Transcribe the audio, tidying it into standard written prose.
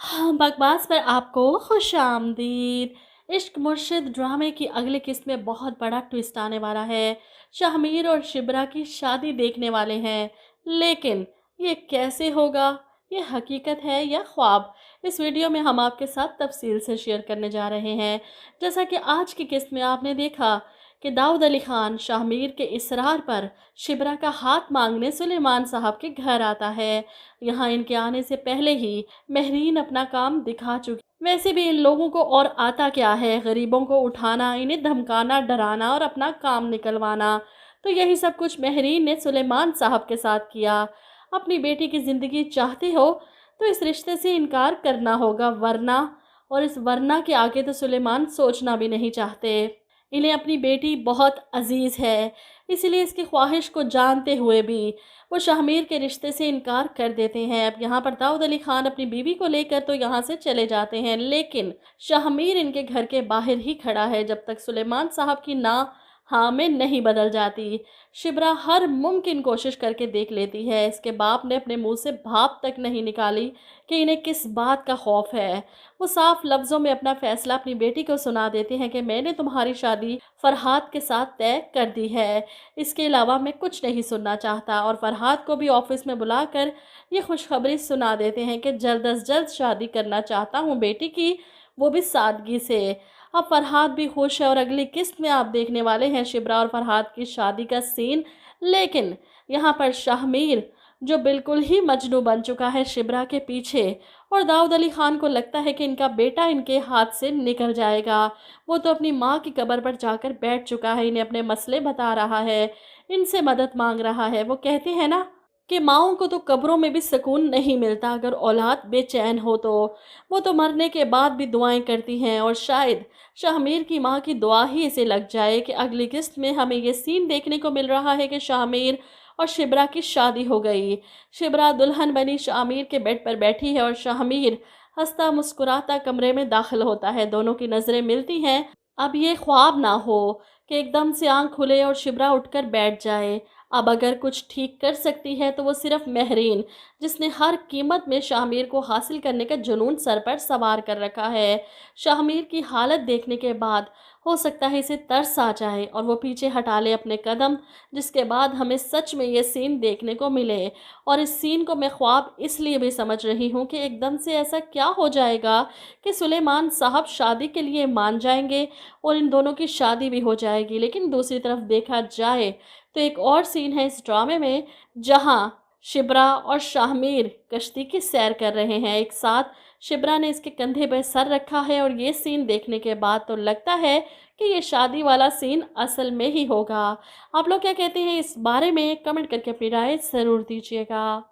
हाँ, बकवास पर आपको खुश आमदीद। इश्क मुर्शिद ड्रामे की अगली किस्त में बहुत बड़ा ट्विस्ट आने वाला है। शाहमीर और शिबरा की शादी देखने वाले हैं, लेकिन ये कैसे होगा? ये हकीकत है या ख्वाब? इस वीडियो में हम आपके साथ तफसील से शेयर करने जा रहे हैं। जैसा कि आज की किस्त में आपने देखा कि दाऊद अली खान शाहमीर के इसरार पर शिबरा का हाथ मांगने सुलेमान साहब के घर आता है। यहाँ इनके आने से पहले ही महरीन अपना काम दिखा चुकी। वैसे भी इन लोगों को और आता क्या है, गरीबों को उठाना, इन्हें धमकाना, डराना और अपना काम निकलवाना। तो यही सब कुछ महरीन ने सुलेमान साहब के साथ किया। अपनी बेटी की ज़िंदगी चाहते हो तो इस रिश्ते से इनकार करना होगा, वरना, और इस वरना के आगे तो सुलेमान सोचना भी नहीं चाहते। इन्हें अपनी बेटी बहुत अजीज़ है, इसीलिए इसकी ख्वाहिश को जानते हुए भी वो शाहमीर के रिश्ते से इनकार कर देते हैं। अब यहाँ पर दाऊद अली खान अपनी बीवी को लेकर तो यहाँ से चले जाते हैं, लेकिन शाहमीर इनके घर के बाहर ही खड़ा है जब तक सुलेमान साहब की ना हाँ में नहीं बदल जाती। शिबरा हर मुमकिन कोशिश करके देख लेती है। इसके बाप ने अपने मुंह से भाप तक नहीं निकाली कि इन्हें किस बात का खौफ है। वो साफ लफ्ज़ों में अपना फैसला अपनी बेटी को सुना देते हैं कि मैंने तुम्हारी शादी फरहाद के साथ तय कर दी है, इसके अलावा मैं कुछ नहीं सुनना चाहता। और फरहाद को भी ऑफिस में बुलाकर ये खुशखबरी सुना देते हैं कि जल्द अज जल्द शादी करना चाहता हूँ बेटी की, वो भी सादगी से। अब फरहाद भी खुश है और अगली किस्त में आप देखने वाले हैं शिबरा और फरहाद की शादी का सीन। लेकिन यहाँ पर शाहमीर, जो बिल्कुल ही मजनू बन चुका है शिबरा के पीछे, और दाऊद अली खान को लगता है कि इनका बेटा इनके हाथ से निकल जाएगा। वो तो अपनी माँ की कब्र पर जाकर बैठ चुका है, इन्हें अपने मसले बता रहा है, इनसे मदद मांग रहा है। वो कहते हैं ना कि माँओं को तो कब्रों में भी सुकून नहीं मिलता अगर औलाद बेचैन हो तो। वो तो मरने के बाद भी दुआएं करती हैं, और शायद शाहमीर की माँ की दुआ ही इसे लग जाए कि अगली किस्त में हमें ये सीन देखने को मिल रहा है कि शाहमीर और शिबरा की शादी हो गई। शिबरा दुल्हन बनी शाहमीर के बेड पर बैठी है और शाहमीर हंसता मुस्कुराता कमरे में दाखिल होता है। दोनों की नज़रें मिलती हैं। अब ये ख्वाब ना हो कि एकदम से आंख खुले और शिबरा उठकर बैठ जाए। अब अगर कुछ ठीक कर सकती है तो वो सिर्फ महरीन, जिसने हर कीमत में शाहमीर को हासिल करने का जुनून सर पर सवार कर रखा है। शाहमीर की हालत देखने के बाद हो सकता है इसे तरस आ जाए और वो पीछे हटा ले अपने कदम, जिसके बाद हमें सच में ये सीन देखने को मिले। और इस सीन को मैं ख्वाब इसलिए भी समझ रही हूँ कि एकदम से ऐसा क्या हो जाएगा कि सुलेमान साहब शादी के लिए मान जाएंगे और इन दोनों की शादी भी हो जाएगी। लेकिन दूसरी तरफ देखा जाए तो एक और सीन है इस ड्रामे में, जहाँ शिबरा और शाहमीर कश्ती की सैर कर रहे हैं एक साथ। शिबरा ने इसके कंधे पर सर रखा है और ये सीन देखने के बाद तो लगता है कि ये शादी वाला सीन असल में ही होगा। आप लोग क्या कहते हैं इस बारे में? कमेंट करके अपनी राय ज़रूर दीजिएगा।